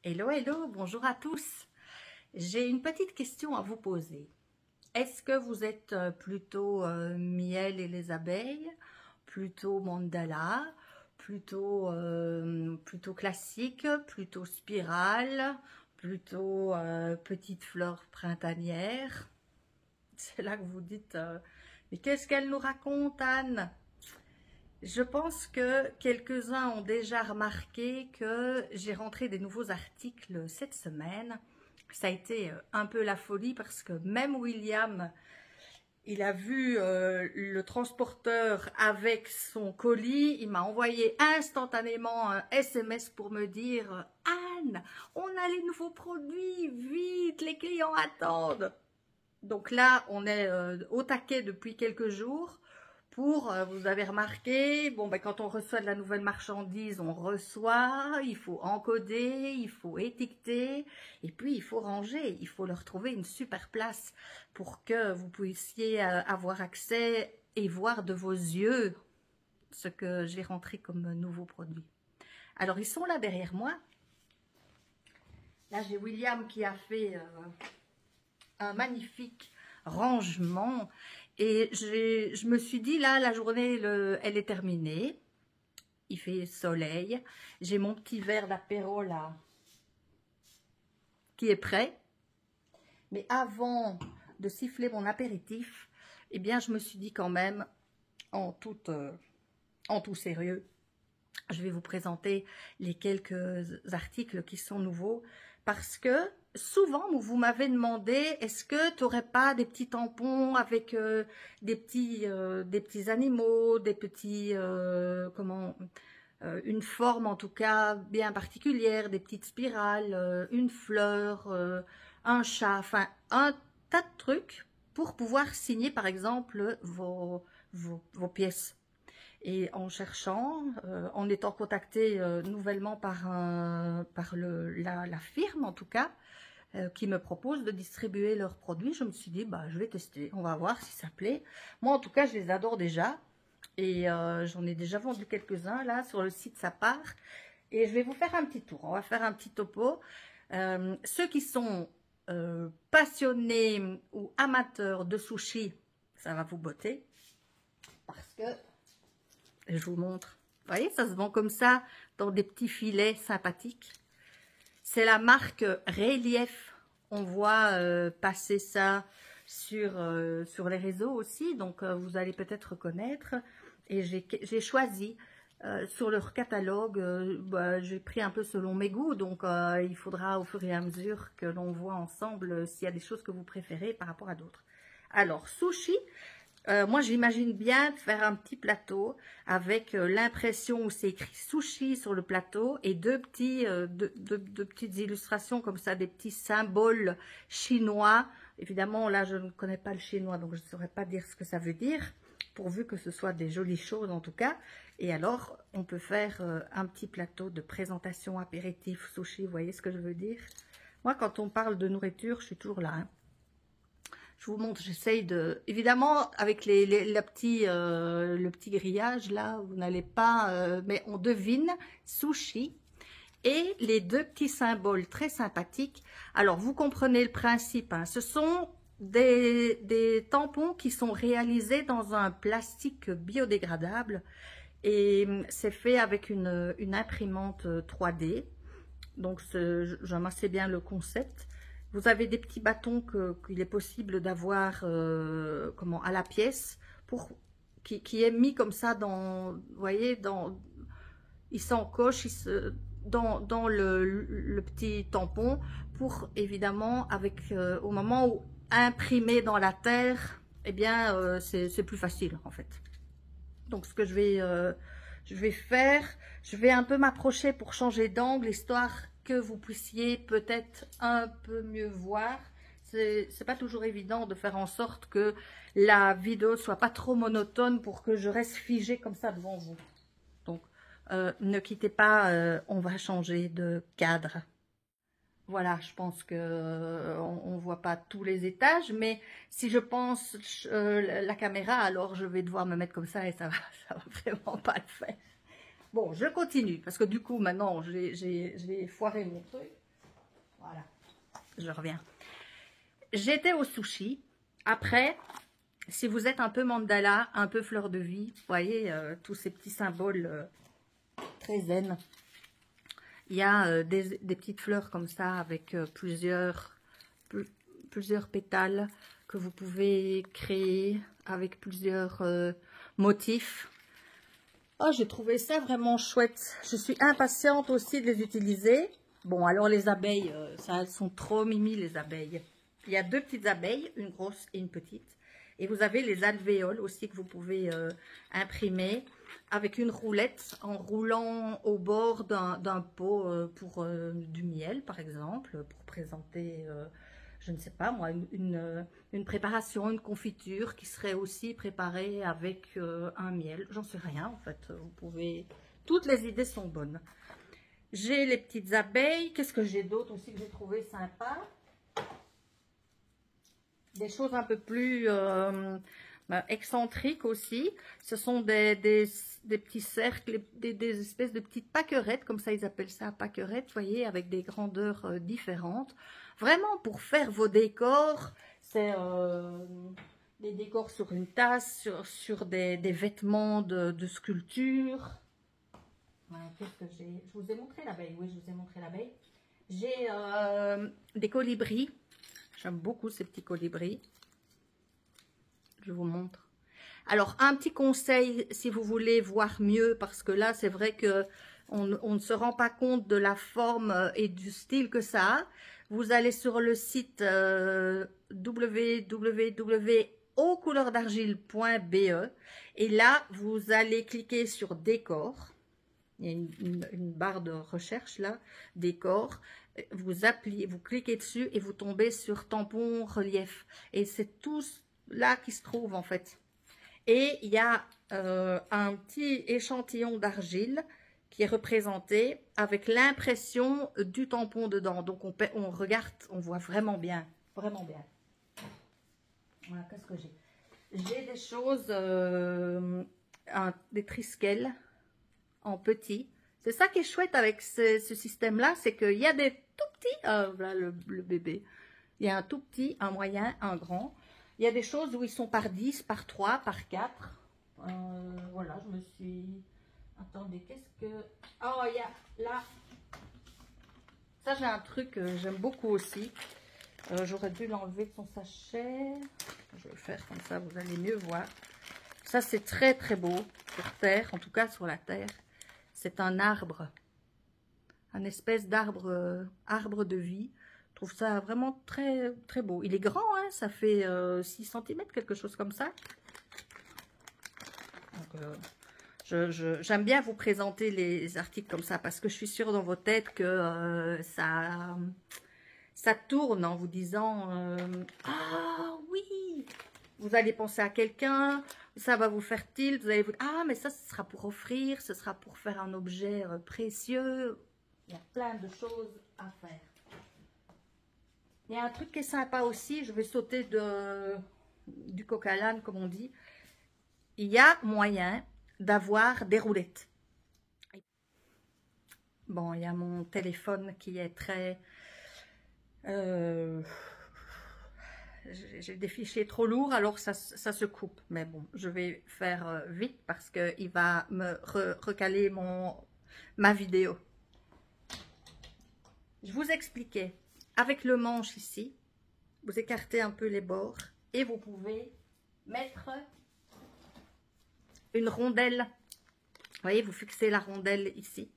Hello, hello, bonjour à tous. J'ai une petite question à vous poser. Est-ce que vous êtes plutôt miel et les abeilles, plutôt mandala, plutôt classique, plutôt spirale, plutôt petite fleur printanière? C'est là que vous dites, mais qu'est-ce qu'elle nous raconte, Anne? Je pense que quelques-uns ont déjà remarqué que j'ai rentré des nouveaux articles cette semaine. Ça a été un peu la folie parce que même William, il a vu le transporteur avec son colis. Il m'a envoyé instantanément un SMS pour me dire « Anne, on a les nouveaux produits, vite, les clients attendent !» Donc là, on est au taquet depuis quelques jours. Vous avez remarqué, bon, ben, quand on reçoit de la nouvelle marchandise, on reçoit, il faut encoder, il faut étiqueter, et puis il faut ranger, il faut leur trouver une super place pour que vous puissiez avoir accès et voir de vos yeux ce que j'ai rentré comme nouveaux produits. Alors, ils sont là derrière moi. Là, j'ai William qui a fait un magnifique rangement. Et je me suis dit, là, la journée, elle est terminée. Il fait soleil. J'ai mon petit verre d'apéro, là, qui est prêt. Mais avant de siffler mon apéritif, eh bien, je me suis dit quand même, en tout sérieux, je vais vous présenter les quelques articles qui sont nouveaux. Parce que souvent, vous m'avez demandé, est-ce que tu n'aurais pas des petits tampons avec des petits animaux, des petits, une forme en tout cas bien particulière, des petites spirales, une fleur, un chat, enfin un tas de trucs pour pouvoir signer par exemple vos pièces. Et en cherchant, en étant contactée nouvellement par la firme en tout cas, qui me propose de distribuer leurs produits, je me suis dit, bah, je vais tester, on va voir si ça plaît. Moi en tout cas, je les adore déjà, et j'en ai déjà vendu quelques-uns là sur le site Ça part. Et je vais vous faire un petit tour, on va faire un petit topo. Ceux qui sont passionnés ou amateurs de sushi, ça va vous botter, parce que je vous montre. Vous voyez, ça se vend comme ça, dans des petits filets sympathiques. C'est la marque Relief. On voit passer ça sur les réseaux aussi, donc vous allez peut-être reconnaître. Et j'ai choisi sur leur catalogue, j'ai pris un peu selon mes goûts, donc il faudra au fur et à mesure que l'on voit ensemble s'il y a des choses que vous préférez par rapport à d'autres. Alors, sushi. Moi, j'imagine bien faire un petit plateau avec l'impression où c'est écrit sushi sur le plateau et deux petites illustrations comme ça, des petits symboles chinois. Évidemment, là, je ne connais pas le chinois, donc je ne saurais pas dire ce que ça veut dire, pourvu que ce soit des jolies choses en tout cas. Et alors, on peut faire un petit plateau de présentation apéritif sushi, vous voyez ce que je veux dire? Moi, quand on parle de nourriture, je suis toujours là, hein. Je vous montre, j'essaye de... Évidemment, avec le petit grillage, là, vous n'allez pas... mais on devine sushi et les deux petits symboles très sympathiques. Alors, vous comprenez le principe, hein. Ce sont des tampons qui sont réalisés dans un plastique biodégradable. Et c'est fait avec une imprimante 3D. Donc, j'aime assez bien le concept. Vous avez des petits bâtons qu'il est possible d'avoir à la pièce, qui est mis comme ça dans, vous voyez, il s'encoche dans le petit tampon pour évidemment au moment où imprimer dans la terre, eh bien c'est plus facile en fait. Donc ce que je vais faire, je vais un peu m'approcher pour changer d'angle, histoire que vous puissiez peut-être un peu mieux voir. C'est pas toujours évident de faire en sorte que la vidéo soit pas trop monotone pour que je reste figée comme ça devant vous. Donc, ne quittez pas, on va changer de cadre. Voilà, je pense que on voit pas tous les étages, mais si je pense la caméra, alors je vais devoir me mettre comme ça et ça va vraiment pas le faire. Bon, je continue, parce que du coup, maintenant, j'ai foiré mon truc. Voilà, je reviens. J'étais au sushi. Après, si vous êtes un peu mandala, un peu fleur de vie, vous voyez, tous ces petits symboles très zen. Il y a des petites fleurs comme ça avec plusieurs pétales que vous pouvez créer avec plusieurs motifs. Oh, j'ai trouvé ça vraiment chouette. Je suis impatiente aussi de les utiliser. Bon, alors les abeilles, ça, elles sont trop mimi les abeilles. Il y a deux petites abeilles, une grosse et une petite. Et vous avez les alvéoles aussi que vous pouvez imprimer avec une roulette en roulant au bord d'un pot pour du miel, par exemple, pour présenter, je ne sais pas moi, une préparation, une confiture qui serait aussi préparée avec un miel. J'en sais rien en fait. Vous pouvez... Toutes les idées sont bonnes. J'ai les petites abeilles. Qu'est-ce que j'ai d'autre aussi que j'ai trouvé sympa? Des choses un peu plus excentriques aussi. Ce sont des petits cercles, des espèces de petites pâquerettes, comme ça ils appellent ça, pâquerettes, vous voyez, avec des grandeurs différentes. Vraiment pour faire vos décors, c'est des décors sur une tasse, sur des vêtements de sculpture. Ouais, qu'est-ce que j'ai? Je vous ai montré l'abeille, oui, je vous ai montré l'abeille. J'ai des colibris. J'aime beaucoup ces petits colibris. Je vous montre. Alors, un petit conseil, si vous voulez voir mieux, parce que là, c'est vrai que on ne se rend pas compte de la forme et du style que ça a. Vous allez sur le site www.aucouleursdargile.be et là, vous allez cliquer sur décor. Il y a une barre de recherche là, décor. Vous cliquez dessus et vous tombez sur tampon relief. Et c'est tout là qui se trouve en fait. Et il y a un petit échantillon d'argile qui est représenté avec l'impression du tampon dedans. Donc on regarde, on voit vraiment bien. Vraiment bien. Voilà, qu'est-ce que j'ai? J'ai des choses, des trisquelles en petit. C'est ça qui est chouette avec ce système-là, c'est qu'il y a des tout petits, voilà le bébé, il y a un tout petit, un moyen, un grand. Il y a des choses où ils sont par 10, par 3, par 4. Voilà, je me suis... Attendez, qu'est-ce que... Oh, il y a là... Ça, j'ai un truc que j'aime beaucoup aussi. J'aurais dû l'enlever de son sachet. Je vais le faire comme ça, vous allez mieux voir. Ça, c'est très, très beau sur terre, en tout cas sur la terre. C'est un arbre, un espèce d'arbre, arbre de vie. Je trouve ça vraiment très, très beau. Il est grand, hein, ça fait 6 cm, quelque chose comme ça. J'aime bien vous présenter les articles comme ça parce que je suis sûre dans vos têtes que ça tourne en vous disant ah oui, vous allez penser à quelqu'un, ça va vous faire tilt, vous allez vous dire ah mais ça ce sera pour offrir, ce sera pour faire un objet précieux. Il y a plein de choses à faire. Il y a un truc qui est sympa aussi, je vais sauter du coq à l'âne comme on dit. Il y a moyen d'avoir des roulettes. Bon, il y a mon téléphone qui est très... j'ai des fichiers trop lourds, alors ça se coupe. Mais bon, je vais faire vite parce qu'il va me recaler ma vidéo. Je vous expliquais, avec le manche ici, vous écartez un peu les bords et vous pouvez mettre une rondelle. Vous voyez, vous fixez la rondelle ici.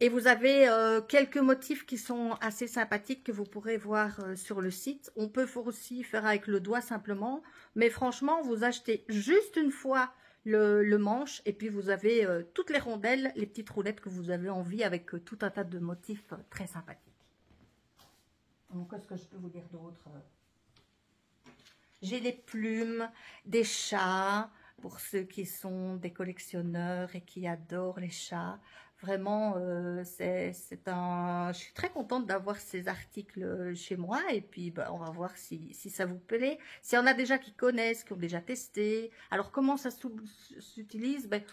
Et vous avez quelques motifs qui sont assez sympathiques que vous pourrez voir sur le site. On peut aussi faire avec le doigt simplement. Mais franchement, vous achetez juste une fois le manche. Et puis vous avez toutes les rondelles, les petites roulettes que vous avez envie avec tout un tas de motifs très sympathiques. Donc, qu'est-ce que je peux vous dire d'autre? J'ai des plumes, des chats, pour ceux qui sont des collectionneurs et qui adorent les chats. Vraiment, je suis très contente d'avoir ces articles chez moi. Et puis, bah, on va voir si ça vous plaît. S'il y en a déjà qui connaissent, qui ont déjà testé. Alors, comment ça s'utilise? Ben,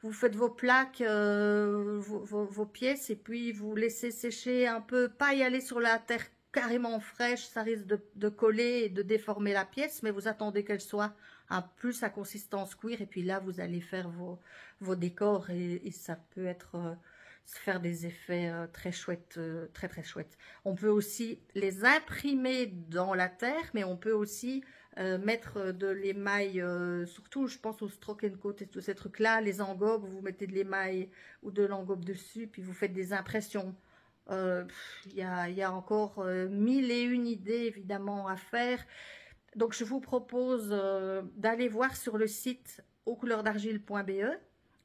vous faites vos plaques, vos pièces, et puis vous laissez sécher un peu, pas y aller sur la terre carrément fraîche, ça risque de coller et de déformer la pièce, mais vous attendez qu'elle soit un plus à consistance cuir, et puis là vous allez faire vos décors, et ça peut être faire des effets très chouettes, très très chouettes. On peut aussi les imprimer dans la terre, mais on peut aussi mettre de l'émail, surtout je pense au stroke and coat et tous ces trucs là, les engobes, vous mettez de l'émail ou de l'engobe dessus, puis vous faites des impressions. Il y a encore mille et une idées évidemment à faire. Donc je vous propose d'aller voir sur le site aucouleursdargile.be,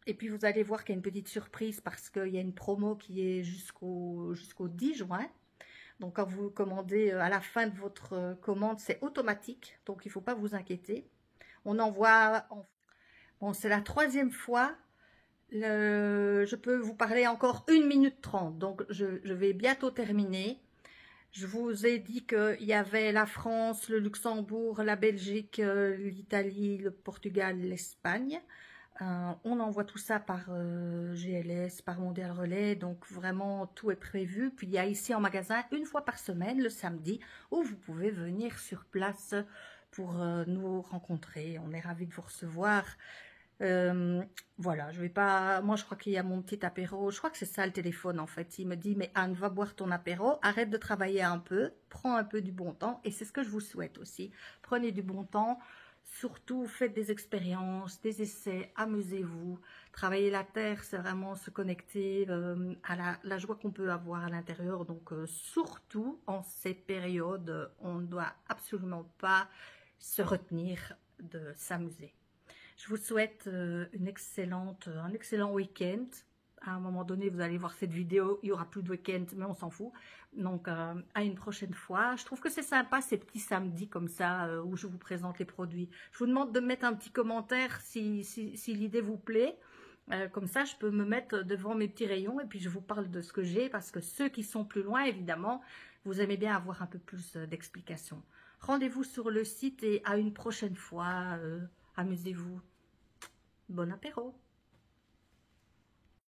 et puis vous allez voir qu'il y a une petite surprise parce qu'il y a une promo qui est jusqu'au 10 juin. Donc quand vous commandez, à la fin de votre commande, c'est automatique, donc il ne faut pas vous inquiéter. On envoie, bon, c'est la 3e fois, je peux vous parler encore 1 minute 30, donc je vais bientôt terminer. Je vous ai dit qu'il y avait la France, le Luxembourg, la Belgique, l'Italie, le Portugal, l'Espagne. On envoie tout ça par GLS, par Mondial Relais, donc vraiment tout est prévu. Puis il y a ici en magasin 1 fois par semaine, le samedi, où vous pouvez venir sur place pour nous rencontrer. On est ravis de vous recevoir. Voilà, je vais pas, moi je crois qu'il y a mon petit apéro, je crois que c'est ça le téléphone en fait. Il me dit, mais Anne, va boire ton apéro, arrête de travailler un peu, prends un peu du bon temps, et c'est ce que je vous souhaite aussi. Prenez du bon temps, surtout faites des expériences, des essais, amusez-vous. Travailler la terre, c'est vraiment se connecter à la joie qu'on peut avoir à l'intérieur, donc surtout en ces périodes, on ne doit absolument pas se retenir de s'amuser. Je vous souhaite un excellent week-end. À un moment donné, vous allez voir cette vidéo, il n'y aura plus de week-end, mais on s'en fout. Donc, à une prochaine fois. Je trouve que c'est sympa, ces petits samedis comme ça, où je vous présente les produits. Je vous demande de mettre un petit commentaire si l'idée vous plaît. Comme ça, je peux me mettre devant mes petits rayons et puis je vous parle de ce que j'ai, parce que ceux qui sont plus loin, évidemment, vous aimez bien avoir un peu plus d'explications. Rendez-vous sur le site et à une prochaine fois. Amusez-vous. Bon apéro!